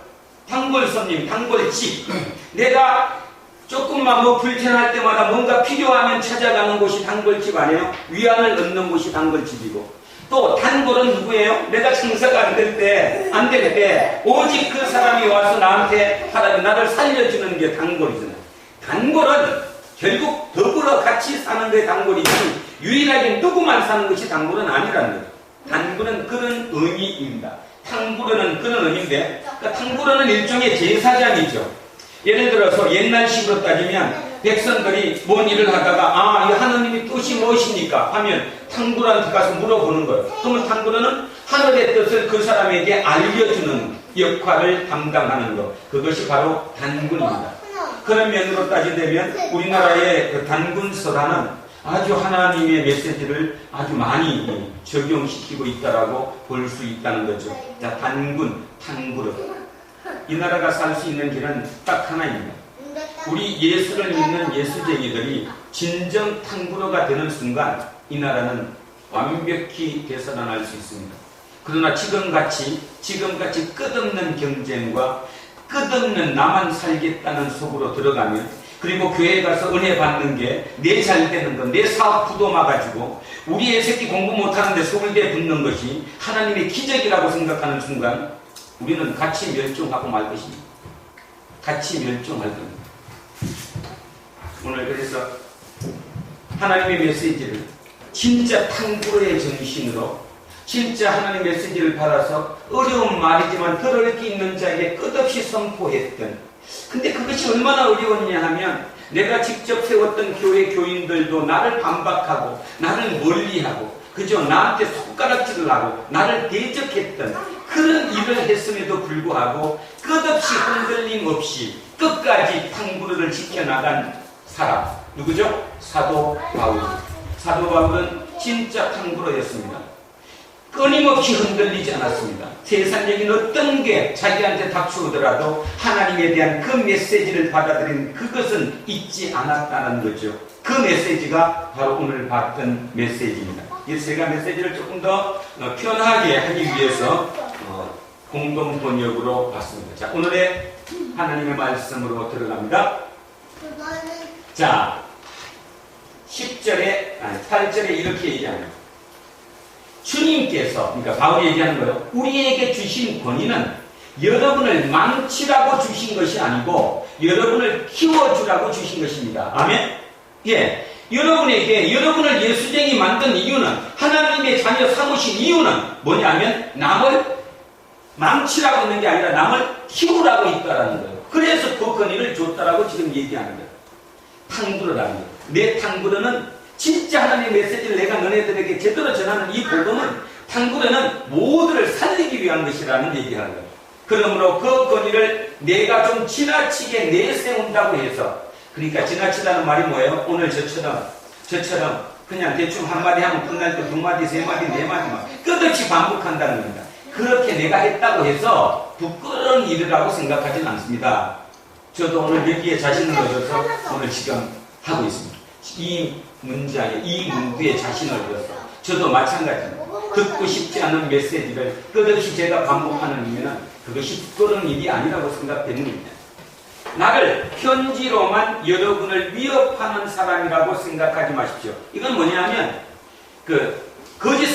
단골 손님, 단골집. 내가 조금만 불편할 때마다 뭔가 필요하면 찾아가는 곳이 단골집 아니에요? 위안을 얻는 곳이 단골집이고. 또 단골은 누구예요? 내가 장사가 안 될 때 오직 그 사람이 와서 나한테 나를 살려주는 게 단골이잖아요. 단골은 결국 더불어 같이 사는 게 단골이지 유일하게 누구만 사는 것이 단골은 아니라는 거예요. 단골은 그런 의미입니다. 탕구르는 그런 의미인데, 그러니까 탕구르는 일종의 제사장이죠. 예를 들어서 옛날식으로 따지면 백성들이 뭔 일을 하다가 이 하나님의 뜻이 무엇입니까? 하면 탕구르한테 가서 물어보는 거예요. 그러면 탕구르는 하늘의 뜻을 그 사람에게 알려주는 역할을 담당하는 것. 그것이 바로 단군입니다. 그런 면으로 따지자면 우리나라의 그 단군설화는 아주 하나님의 메시지를 아주 많이 적용시키고 있다라고 볼 수 있다는 거죠. 자, 단군, 탕구르. 이 나라가 살 수 있는 길은 딱 하나입니다. 우리 예수를 믿는 예수쟁이들이 진정 탕구르가 되는 순간 이 나라는 완벽히 되살아날 수 있습니다. 그러나 지금같이 끝없는 경쟁과 끝없는 나만 살겠다는 속으로 들어가면, 그리고 교회에 가서 은혜 받는 게 내 잘 되는 것, 내 사업 부도 막아주고 우리 애 새끼 공부 못하는데 서울대에 붙는 것이 하나님의 기적이라고 생각하는 순간 우리는 같이 멸종하고 말 것입니다. 같이 멸종할 겁니다. 오늘 그래서 하나님의 메시지를 진짜 탕구르의 정신으로 진짜 하나님 메시지를 받아서 어려운 말이지만 들을 게 있는 자에게 끝없이 선포했던, 근데 그것이 얼마나 어려웠냐 하면 내가 직접 세웠던 교회 교인들도 나를 반박하고 나를 멀리하고 그저 나한테 손가락질을 하고 나를 대적했던 그런 일을 했음에도 불구하고 끝없이 흔들림 없이 끝까지 탕구르를 지켜나간 사람 누구죠? 사도 바울. 사도 바울은 진짜 탕구르였습니다. 끊임없이 흔들리지 않았습니다. 세상적인 어떤 게 자기한테 닥쳐오더라도 하나님에 대한 그 메시지를 받아들인 그것은 잊지 않았다는 거죠. 그 메시지가 바로 오늘 봤던 메시지입니다. 제가 메시지를 조금 더 편하게 하기 위해서 공동 번역으로 봤습니다. 자, 오늘의 하나님의 말씀으로 들어갑니다. 자, 8절에 이렇게 얘기합니다. 주님께서, 그러니까 바울이 얘기하는 거예요. 우리에게 주신 권위는 여러분을 망치라고 주신 것이 아니고 여러분을 키워주라고 주신 것입니다. 아멘? 예. 여러분을 예수쟁이 만든 이유는, 하나님의 자녀 삼으신 이유는 뭐냐면 남을 망치라고 있는 게 아니라 남을 키우라고 있다라는 거예요. 그래서 그 권위를 줬다라고 지금 얘기하는 거예요. 탕구르라는 거예요. 내 탕구르는 진짜 하나님의 메시지를 내가 너네들에게 제대로 전하는 이 복음은, 탕구르는 모두를 살리기 위한 것이라는 얘기하는 거예요. 그러므로 그 권위를 내가 좀 지나치게 내세운다고 해서, 그러니까 지나치다는 말이 뭐예요? 오늘 저처럼 그냥 대충 한마디 하면 끝날 때 두 마디, 세 마디, 네 마디 막 끝없이 반복한다는 겁니다. 그렇게 내가 했다고 해서 부끄러운 일이라고 생각하지는 않습니다. 저도 오늘 여기에 자신을 얻어서 오늘 지금 하고 있습니다. 이 문장에, 이 문구에 자신을 얻어서 저도 마찬가지입니다. 듣고 싶지 않은 메시지를 끝없이 제가 반복하는 이유는 그것이 부끄러운 일이 아니라고 생각됩니다. 나를 편지로만 여러분을 위협하는 사람이라고 생각하지 마십시오. 이건 뭐냐면 거짓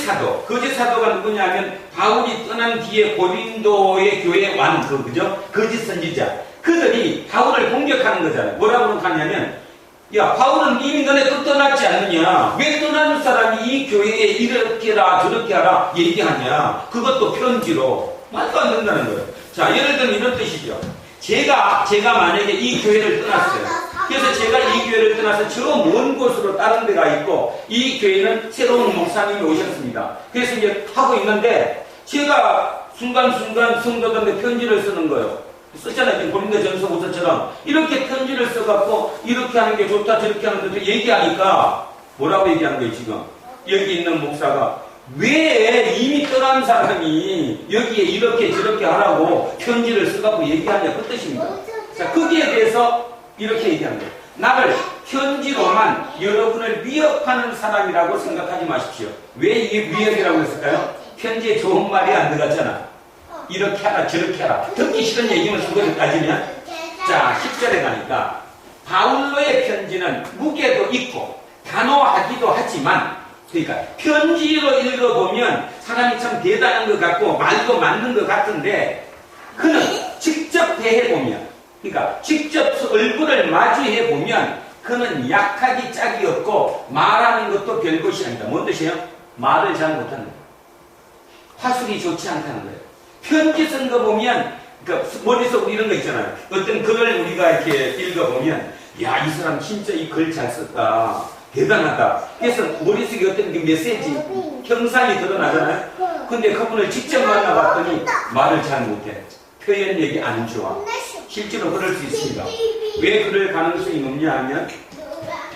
사도가 누구냐면 바울이 떠난 뒤에 고린도의 교회에 완 그죠? 거짓 선지자. 그들이 바울을 공격하는 거잖아요. 뭐라고 하냐면 야, 바울은 이미 너네 또 떠났지 않느냐? 왜 떠나는 사람이 이 교회에 이렇게 하라 저렇게 하라 얘기하냐? 그것도 편지로. 말도 안 된다는 거예요. 자, 예를 들면 이런 뜻이죠. 제가 만약에 이 교회를 떠났어요. 그래서 제가 이 교회를 떠나서 저 먼 곳으로 다른 데가 있고 이 교회는 새로운 목사님이 오셨습니다. 그래서 이제 하고 있는데 제가 순간순간 성도들한테 편지를 쓰는 거예요. 썼잖아요. 고린도전서 5서처럼 이렇게 편지를 써갖고 이렇게 하는 게 좋다 저렇게 하는 게 얘기하니까 뭐라고 얘기하는 거예요 지금? 여기 있는 목사가 왜 이미 떠난 사람이 여기에 이렇게 저렇게 하라고 편지를 써갖고 얘기하냐 그 뜻입니다. 자, 거기에 대해서 이렇게 얘기하는 거예요. 나를 편지로만 여러분을 위협하는 사람이라고 생각하지 마십시오. 왜 이게 위협이라고 했을까요? 편지에 좋은 말이 안 들어갔잖아. 이렇게 하라 저렇게 하라 듣기 싫은 얘기만 그것을 따지면 자 10절에 가니까 바울로의 편지는 무게도 있고 단호하기도 하지만 그러니까 편지로 읽어보면 사람이 참 대단한 것 같고 말도 맞는 것 같은데 그는 직접 대해보면 그러니까 직접 얼굴을 마주해보면 그는 약하기 짝이 없고 말하는 것도 별것이 아니다. 뭔 뜻이에요? 말을 잘 못하는 거예요. 화술이 좋지 않다는 거예요. 편지 쓴 거 보면, 그러니까 머릿속으로 이런 거 있잖아요. 어떤 글을 우리가 이렇게 읽어보면, 야, 이 사람 진짜 이 글 잘 썼다. 대단하다. 그래서 머릿속에 어떤 그 메시지, 형상이 드러나잖아요. 근데 그분을 직접 만나봤더니 말을 잘 못해. 표현력이 안 좋아. 실제로 그럴 수 있습니다. 왜 그럴 가능성이 높냐 하면,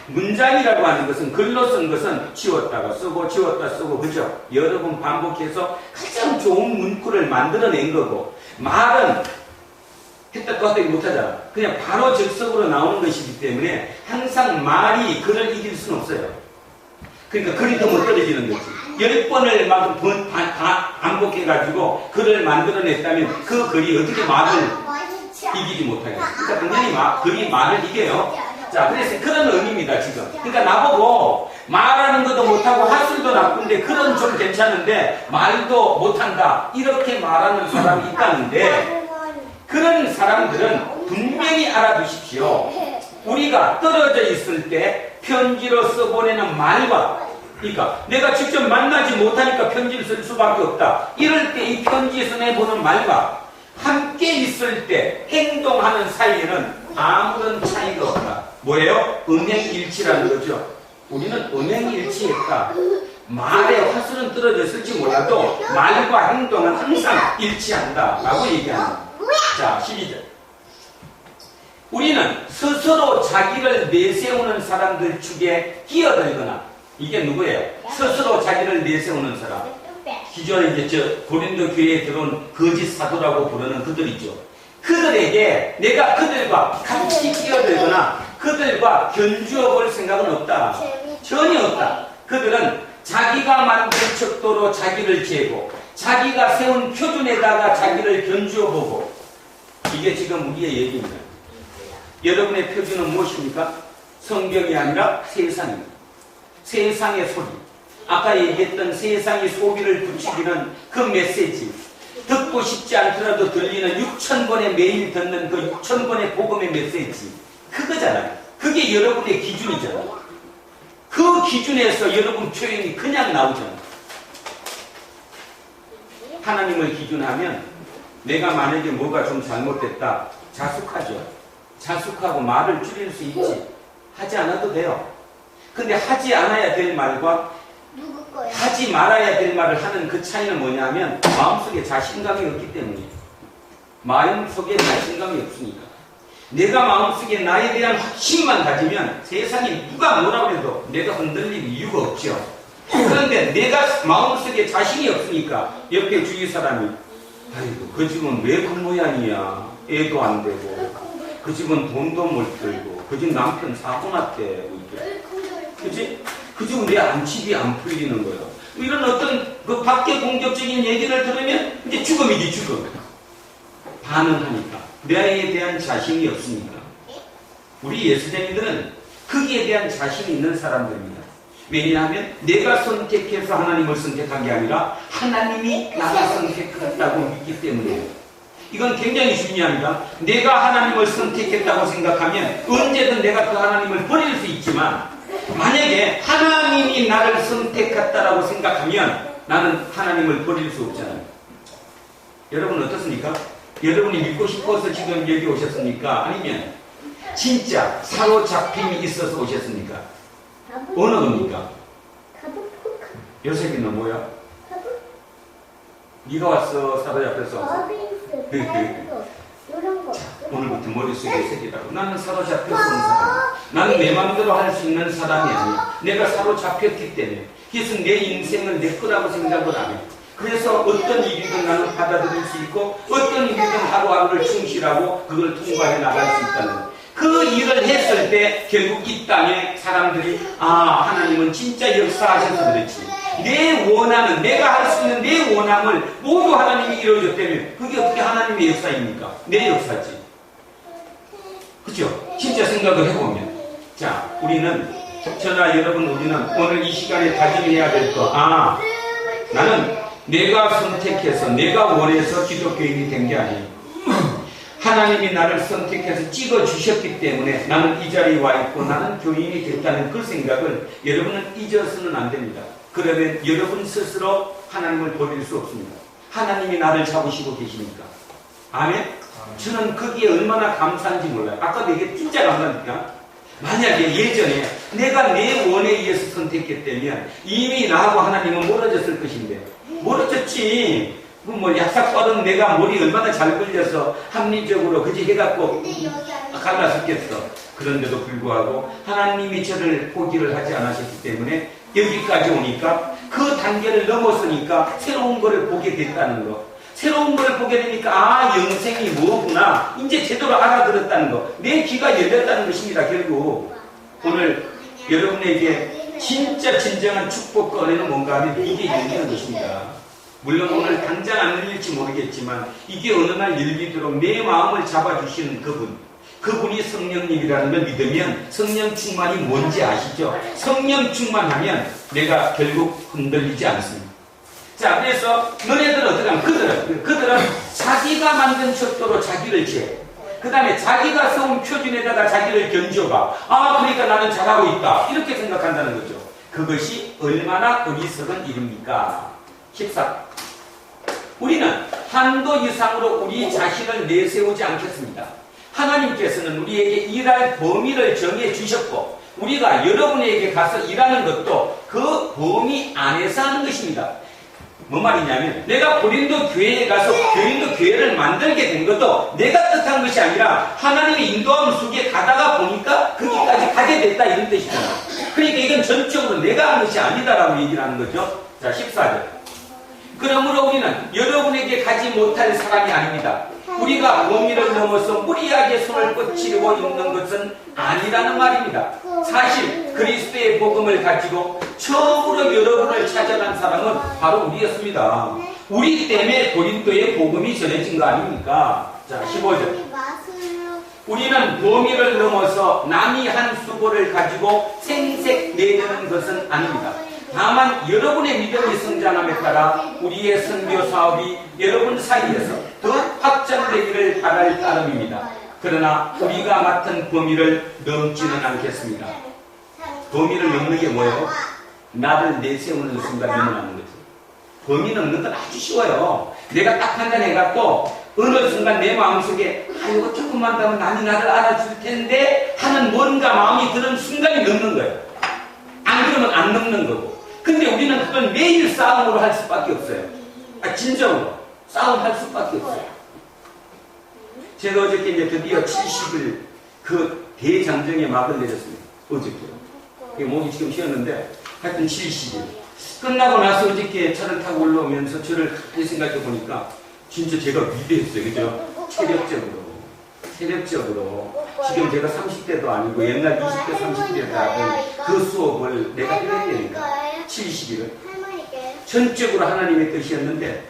문장이라고 하는 것은 글로 쓴 것은 지웠다가 쓰고 지웠다 쓰고 그죠? 여러 번 반복해서 가장 좋은 문구를 만들어낸 거고 말은 했다 또 하다 못하잖아. 그냥 바로 즉석으로 나오는 것이기 때문에 항상 말이 글을 이길 수는 없어요. 그러니까 글이 더 못 떨어지는 거지. 10번을 막 반복해가지고 글을 만들어냈다면 그 글이 어떻게 말을 이기지 못하겠어요. 그러니까 당연히 글이 말을 이겨요. 자, 그래서 그런 의미입니다, 지금. 그러니까 나보고 말하는 것도 못하고 화술도 나쁜데 글은 좀 괜찮은데 말도 못한다. 이렇게 말하는 사람이 있다는데 그런 사람들은 분명히 알아두십시오. 우리가 떨어져 있을 때 편지로 써보내는 말과 그러니까 내가 직접 만나지 못하니까 편지를 쓸 수밖에 없다. 이럴 때 이 편지에서 내보는 말과 함께 있을 때 행동하는 사이에는 아무런 차이가 없다. 뭐예요? 음행일치라는 거죠. 우리는 음행일치했다. 말의 화술은 떨어졌을지 몰라도 말과 행동은 항상 일치한다 라고 얘기합니다. 자, 12절. 우리는 스스로 자기를 내세우는 사람들 축에 끼어들거나 이게 누구예요? 스스로 자기를 내세우는 사람. 기존에 이제 저 고린도 교회에 들어온 거짓 사도라고 부르는 그들 있죠. 그들에게 내가 그들과 같이 끼어들거나 그들과 견주어 볼 생각은 없다. 전혀 없다. 그들은 자기가 만든 척도로 자기를 재고 자기가 세운 표준에다가 자기를 견주어 보고 이게 지금 우리의 얘기입니다. 여러분의 표준은 무엇입니까? 성경이 아니라 세상입니다. 세상의 소리. 아까 얘기했던 세상의 소리를 부추기는 그 메시지. 듣고 싶지 않더라도 들리는 6,000번의 매일 듣는 그 6,000번의 복음의 메시지. 그거잖아요. 그게 여러분의 기준이잖아요. 그 기준에서 여러분 표현이 그냥 나오잖아요. 하나님을 기준하면 내가 만약에 뭐가 좀 잘못됐다. 자숙하죠. 자숙하고 말을 줄일 수 있지. 하지 않아도 돼요. 근데 하지 않아야 될 말과 하지 말아야 될 말을 하는 그 차이는 뭐냐면 마음속에 자신감이 없기 때문이에요. 마음속에 자신감이 없으니까. 내가 마음속에 나에 대한 확신만 가지면 세상에 누가 뭐라고 해도 내가 흔들릴 이유가 없죠. 그런데 내가 마음속에 자신이 없으니까 옆에 주위 사람이 아이고 그 집은 왜 그 모양이야. 애도 안 되고 그 집은 돈도 못 들고 그 집 남편 사고 났대. 그치? 그 집은 내 안집이 안 풀리는 거야. 이런 어떤 그 밖에 공격적인 얘기를 들으면 이제 죽음이지 죽음. 반응하니까 내에 대한 자신이 없으니까. 우리 예수쟁이들은 거기에 대한 자신이 있는 사람들입니다. 왜냐하면 내가 선택해서 하나님을 선택한 게 아니라 하나님이 나를 선택했다고 믿기 때문이에요. 이건 굉장히 중요합니다. 내가 하나님을 선택했다고 생각하면 언제든 내가 그 하나님을 버릴 수 있지만 만약에 하나님이 나를 선택했다라고 생각하면 나는 하나님을 버릴 수 없잖아요. 여러분 어떻습니까? 여러분이 믿고 싶어서 지금 여기 오셨습니까? 아니면 진짜 사로잡힘이 있어서 오셨습니까? 어느 겁니까? 요셉이 너 뭐야? 네가 왔어? 사로잡혀서 왔어? 오늘부터 머릿속에 새기라고. 나는 사로잡혀서 온 사람. 나는 내 마음대로 할 수 있는 사람이 아니야. 내가 사로잡혔기 때문에. 그래서 내 인생을 내 거라고 생각을 안 해. 그래서 어떤 일이든 나는 받아들일 수 있고 어떤 일이든 하루하루를 충실하고 그걸 통과해 나갈 수 있다는 거예요. 그 일을 했을 때 결국 이 땅에 사람들이 하나님은 진짜 역사하셔서 그렇지. 내 원하는 내가 할 수 있는 내 원함을 모두 하나님이 이루어줬다면 그게 어떻게 하나님의 역사입니까? 내 역사지. 그렇죠? 진짜 생각을 해보면 자 우리는 저나 여러분 우리는 오늘 이 시간에 다짐해야 될 거 나는 내가 선택해서 내가 원해서 기독교인이 된 게 아니에요. 하나님이 나를 선택해서 찍어주셨기 때문에 나는 이 자리에 와 있고 나는 교인이 됐다는 그 생각을 여러분은 잊어서는 안 됩니다. 그러면 여러분 스스로 하나님을 버릴 수 없습니다. 하나님이 나를 잡으시고 계시니까. 아멘? 저는 거기에 얼마나 감사한지 몰라요. 아까도 이게 진짜 감사합니까? 만약에 예전에 내가 내 원에 의해서 선택했다면 이미 나하고 하나님은 멀어졌을 것인데 멀어졌지. 뭐 약삭빠른 내가 머리 얼마나 잘 걸려서 합리적으로 그지 해갖고 갈라섰겠어. 그런데도 불구하고 하나님이 저를 포기를 하지 않으셨기 때문에 여기까지 오니까 그 단계를 넘었으니까 새로운 거를 보게 됐다는 거. 새로운 걸 보게 되니까 영생이 뭐구나 이제 제대로 알아들었다는 거. 내 귀가 열렸다는 것입니다. 결국 오늘 여러분에게 진짜 진정한 축복과 은혜는 뭔가 하면 이게 열리는 것입니다. 물론 오늘 당장 안 열릴지 모르겠지만 이게 어느 날 열리도록 내 마음을 잡아주시는 그분이 성령님이라는 걸 믿으면 성령 충만이 뭔지 아시죠? 성령 충만하면 내가 결국 흔들리지 않습니다. 자, 그래서 너네들은 어떻게 하면 그들은 자기가 만든 척도로 자기를 채. 그 다음에 자기가 세운 표준에다가 자기를 견줘봐. 그러니까 나는 잘하고 있다. 이렇게 생각한다는 거죠. 그것이 얼마나 어리석은 일입니까? 14. 우리는 한도 이상으로 우리 자신을 내세우지 않겠습니다. 하나님께서는 우리에게 일할 범위를 정해 주셨고 우리가 여러분에게 가서 일하는 것도 그 범위 안에서 하는 것입니다. 뭐 말이냐면 내가 고린도 교회에 가서 고린도 교회를 만들게 된 것도 내가 뜻한 것이 아니라 하나님의 인도함 속에 가다가 보니까 거기까지 가게 됐다 이런 뜻이잖아요. 그러니까 이건 전적으로 내가 한 것이 아니다라고 얘기를 하는 거죠. 자 14절. 그러므로 우리는 여러분에게 가지 못할 사람이 아닙니다. 우리가 범위를 넘어서 무리하게 손을 뻗치려고 있는 것은 아니라는 말입니다. 사실 그리스도의 복음을 가지고 처음으로 여러분을 찾아난 사람은 바로 우리였습니다. 우리 때문에 고린도의 복음이 전해진 거 아닙니까? 자 15절. 우리는 범위를 넘어서 남이 한 수고를 가지고 생색 내려는 것은 아닙니다. 다만 여러분의 믿음이 성장함에 따라 우리의 선교 사업이 여러분 사이에서 더 확장되기를 바랄 따름입니다. 그러나 우리가 맡은 범위를 넘지는 않겠습니다. 범위를 넘는 게 뭐예요? 나를 내세우는 순간 넘어가는 거죠. 범위 넘는 건 아주 쉬워요. 내가 딱 판단해갖고 어느 순간 내 마음속에 이거 조금만 더 하면 남이 나를 알아줄 텐데 하는 뭔가 마음이 드는 순간이 넘는 거예요. 안 그러면 안 넘는 거고. 근데 우리는 그걸 매일 싸움으로 할 수밖에 없어요. 진정으로 싸움할 수밖에 없어요. 제가 어저께 이제 드디어 70일 그 대장정의 막을 내렸습니다. 어저께요. 목이 지금 쉬었는데 하여튼 70일. 끝나고 나서 어저께 차를 타고 올라오면서 저를 가만히 생각해 보니까 진짜 제가 위대했어요. 그죠? 체력적으로. 지금 제가 30대도 아니고 옛날 20대, 30대도 하던 그 수업을 내가 해야 되니까 70일을. 전적으로 하나님의 뜻이었는데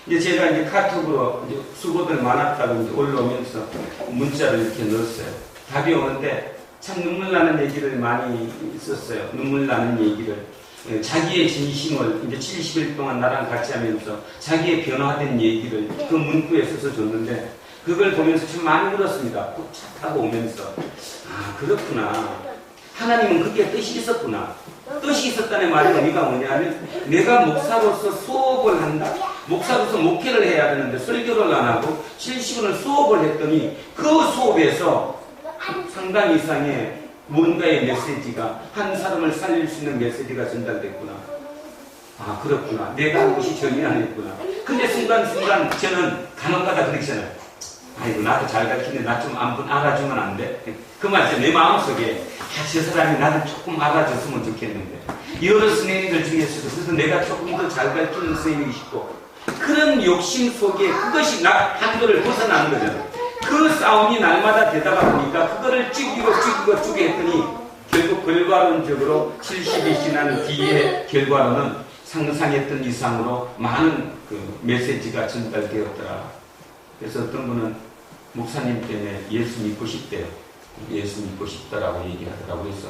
이제 제가 이제 카톡으로 이제 수고들 많았다고 이제 올라오면서 문자를 이렇게 넣었어요. 답이 오는데 참 눈물 나는 얘기를 많이 썼어요. 눈물 나는 얘기를. 자기의 진심을 이제 70일 동안 나랑 같이 하면서 자기의 변화된 얘기를 그 문구에 써서 줬는데 그걸 보면서 참 많이 울었습니다. 차 타고 오면서. 아, 그렇구나. 하나님은 그게 뜻이 있었구나. 뜻이 있었다는 말의 의미가 뭐냐면 내가 목사로서 수업을 한다. 목사로서 목회를 해야 되는데 설교를 안 하고 70일을 수업을 했더니 그 수업에서 상당 이상의 뭔가의 메시지가 한 사람을 살릴 수 있는 메시지가 전달됐구나. 아, 그렇구나. 내가 한 것이 전혀 아니었구나. 근데 순간순간 저는 간혹가다 그러잖아요. 아이고, 나도 잘 가르치는데 나 좀 알아주면 안 돼? 그 말이죠. 내 마음속에 저 사람이 나를 조금 알아줬으면 좋겠는데 여러 선생님들 중에서도 그래서 내가 조금 더 잘 가르치는 선생님이 싶고 그런 욕심 속에 그것이 나 한도를 벗어나는 거잖아요. 그 싸움이 날마다 되다가 보니까 그거를 죽이고 했더니 결국 결과론적으로 70이 지난 뒤에 결과로는 상상했던 이상으로 많은 그 메시지가 전달되었더라. 그래서 어떤 분은 목사님 때문에 예수 믿고 싶대요. 예수 믿고 싶다라고 얘기하더라고요. 그래서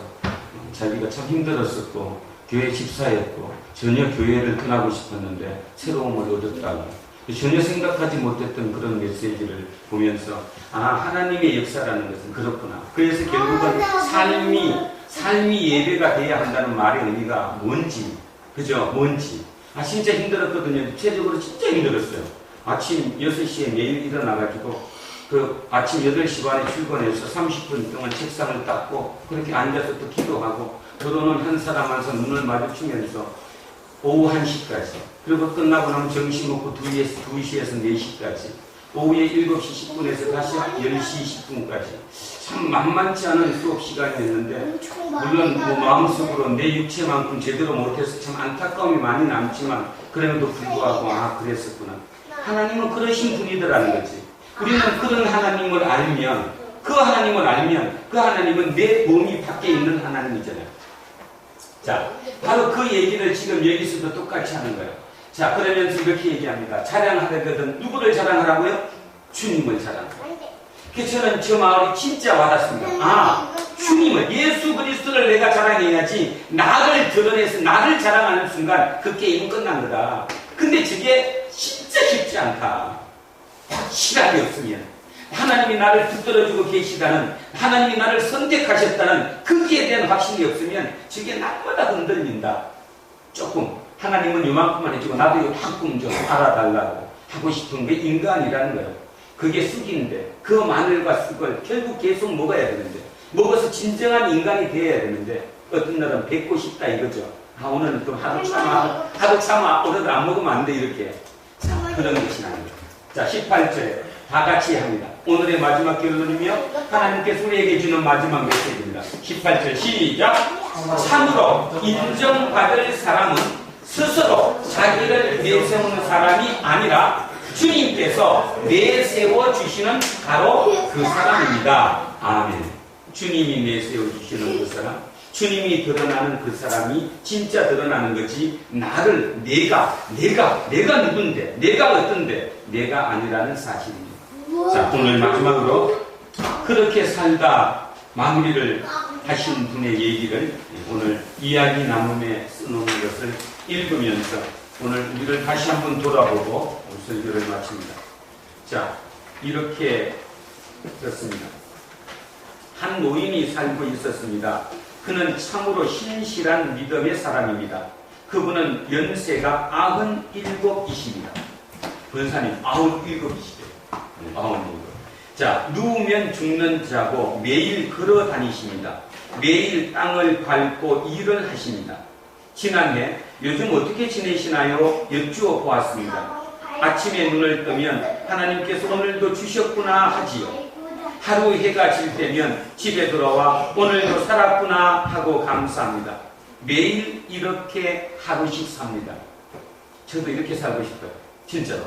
자기가 참 힘들었었고 교회 집사였고 전혀 교회를 떠나고 싶었는데 새로움을 얻었다고. 전혀 생각하지 못했던 그런 메시지를 보면서 아, 하나님의 역사라는 것은 그렇구나. 그래서 결국은 삶이 예배가 돼야 한다는 말의 의미가 뭔지, 그죠? 뭔지. 아, 진짜 힘들었거든요. 체력으로 진짜 힘들었어요. 아침 6시에 매일 일어나가지고 그 아침 8시 반에 출근해서 30분 동안 책상을 닦고 그렇게 앉아서 또 기도하고 결혼은 한 사람 한 사람 눈을 마주치면서 오후 1시까지 그리고 끝나고 나면 점심 먹고 2시에서 4시까지 오후에 7시 10분에서 다시 10시 10분까지 참 만만치 않은 수업 시간이었는데 물론 뭐 마음속으로 내 육체만큼 제대로 못해서 참 안타까움이 많이 남지만 그럼에도 불구하고 아, 그랬었구나. 하나님은 그러신 분이더라는 거지. 우리는 그런 하나님을 알면 그 하나님은 내 범위 밖에 있는 하나님이잖아요. 자, 바로 그 얘기를 지금 여기서도 똑같이 하는 거예요. 자, 그러면서 이렇게 얘기합니다. 자랑하려거든 누구를 자랑하라고요? 주님을 자랑하라고. 그래서 저는 저 마을이 진짜 와닿습니다. 아, 주님을, 예수 그리스도를 내가 자랑해야지 나를 드러내서 나를 자랑하는 순간 그 게임은 끝난 거다. 근데 저게 진짜 쉽지 않다. 확실하게 없으면 하나님이 나를 붙들어주고 계시다는 하나님이 나를 선택하셨다는 거기에 대한 확신이 없으면 저게 날마다 흔들린다. 조금 하나님은 요만큼만 해주고 나도 요만큼 좀 알아달라고 하고 싶은 게 인간이라는 거예요. 그게 쑥인데 그 마늘과 쑥을 결국 계속 먹어야 되는데 먹어서 진정한 인간이 되어야 되는데 어떤 날은 뱉고 싶다 이거죠. 아, 오늘은 좀 하루 참아 오늘은 안 먹으면 안 돼 이렇게. 자, 그런 것이 아닙니다. 자, 18절에 다 같이 합니다. 오늘의 마지막 결론이며 하나님께서 우리에게 주는 마지막 메시지입니다. 18절 시작. 참으로 인정받을 사람은 스스로 자기를 내세우는 사람이 아니라 주님께서 내세워 주시는 바로 그 사람입니다. 아멘. 주님이 내세워 주시는 그 사람, 주님이 드러나는 그 사람이 진짜 드러나는 거지 나를 내가 누군데 내가 어떤데 내가 아니라는 사실입니다. 자, 오늘 마지막으로 그렇게 살다 마무리를 하신 분의 얘기를 오늘 이야기 나눔에 써놓은 것을 읽으면서 오늘 우리를 다시 한번 돌아보고 설교를 마칩니다. 자, 이렇게 썼습니다. 한 노인이 살고 있었습니다. 그는 참으로 신실한 믿음의 사람입니다. 그분은 연세가 97이십니다. 권사님 97이시대요. 97. 자, 누우면 죽는 자고 매일 걸어 다니십니다. 매일 땅을 밟고 일을 하십니다. 지난해 요즘 어떻게 지내시나요? 여쭈어 보았습니다. 아침에 눈을 뜨면 하나님께서 오늘도 주셨구나 하지요. 하루 해가 질 때면 집에 돌아와 오늘도 살았구나 하고 감사합니다. 매일 이렇게 하루씩 삽니다. 저도 이렇게 살고 싶어요. 진짜로.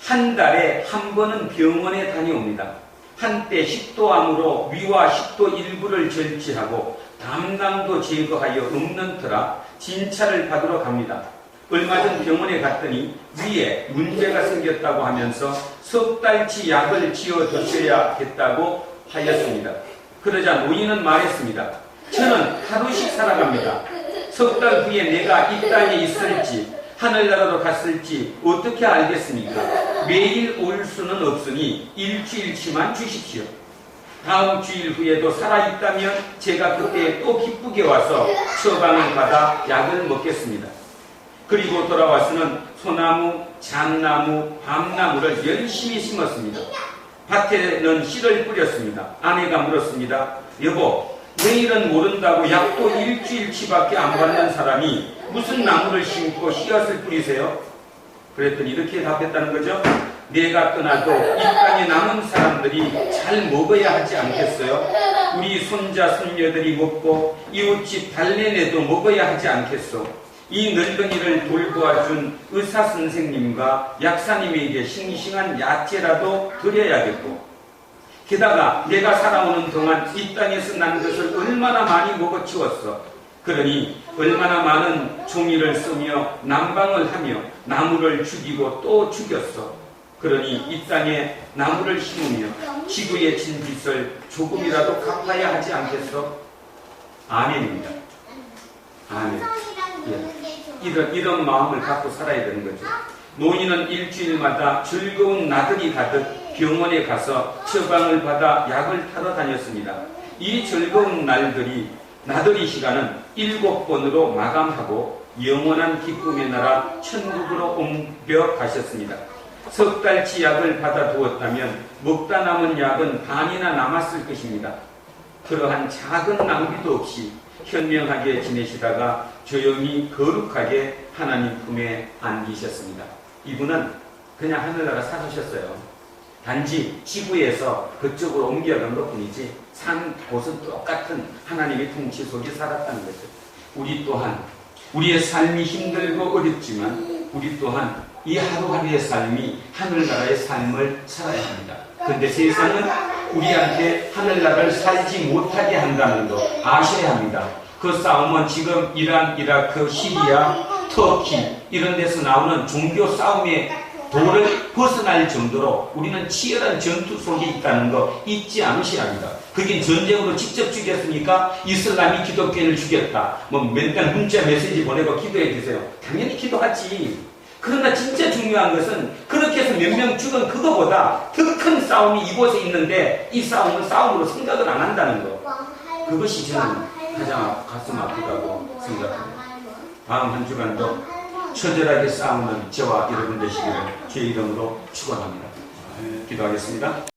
한 달에 한 번은 병원에 다녀옵니다. 한때 식도암으로 위와 식도 일부를 절제하고 담낭도 제거하여 없는 터라 진찰을 받으러 갑니다. 얼마 전 병원에 갔더니 위에 문제가 생겼다고 하면서 석 달치 약을 지어 드셔야겠다고 하였습니다. 그러자 노인은 말했습니다. 저는 하루씩 살아갑니다. 석 달 후에 내가 이 땅에 있을지 하늘나라로 갔을지 어떻게 알겠습니까? 매일 올 수는 없으니 일주일치만 주십시오. 다음 주일 후에도 살아있다면 제가 그때 또 기쁘게 와서 처방을 받아 약을 먹겠습니다. 그리고 돌아와서는 소나무, 잣나무, 밤나무를 열심히 심었습니다. 밭에는 씨를 뿌렸습니다. 아내가 물었습니다. 여보, 내일은 모른다고 약도 일주일치밖에 안 받는 사람이 무슨 나무를 심고 씨앗을 뿌리세요? 그랬더니 이렇게 답했다는 거죠. 내가 떠나도 이 땅에 남은 사람들이 잘 먹어야 하지 않겠어요? 우리 손자 손녀들이 먹고 이웃집 달래내도 먹어야 하지 않겠소? 이 늙은이를 돌보아준 의사 선생님과 약사님에게 싱싱한 야채라도 드려야겠고, 게다가 내가 살아오는 동안 이 땅에서 난 것을 얼마나 많이 먹어치웠어. 그러니 얼마나 많은 종이를 쓰며 난방을 하며 나무를 죽이고 또 죽였어. 그러니 이 땅에 나무를 심으며 지구에 진 빚을 조금이라도 갚아야 하지 않겠어? 아멘입니다. 아멘. 이런 마음을 갖고 살아야 되는 거죠. 노인은 일주일마다 즐거운 나들이 가듯 병원에 가서 처방을 받아 약을 타러 다녔습니다. 이 즐거운 나들이 시간은 7번으로 마감하고 영원한 기쁨의 나라 천국으로 옮겨 가셨습니다. 석 달치 약을 받아 두었다면 먹다 남은 약은 반이나 남았을 것입니다. 그러한 작은 낭비도 없이 현명하게 지내시다가 조용히 거룩하게 하나님 품에 안기셨습니다. 이분은 그냥 하늘나라 사셨어요. 단지 지구에서 그쪽으로 옮겨간 것 뿐이지 산 곳은 똑같은 하나님의 통치 속에 살았다는 거죠. 우리 또한 우리의 삶이 힘들고 어렵지만 우리 또한 이 하루하루의 삶이 하늘나라의 삶을 살아야 합니다. 그런데 세상은 우리한테 하늘나라를 살지 못하게 한다는 거 아셔야 합니다. 그 싸움은 지금 이란, 이라크, 시리아, 터키 이런 데서 나오는 종교 싸움의 도를 벗어날 정도로 우리는 치열한 전투 속에 있다는 거 잊지 않으셔야 합니다. 그게 전쟁으로 직접 죽였으니까 이슬람이 기독교인을 죽였다. 뭐 맨날 문자 메시지 보내고 기도해 주세요. 당연히 기도하지. 그러나 진짜 중요한 것은 그렇게 해서 몇 명 죽은 그거보다 더 큰 싸움이 이곳에 있는데 이 싸움은 싸움으로 생각을 안 한다는 거. 그것이 저는 가장 가슴 아프다고 생각합니다. 다음 한 주간도 처절하게 싸우는 저와 여러분 되시기를 주의 이름으로 축원합니다. 기도하겠습니다.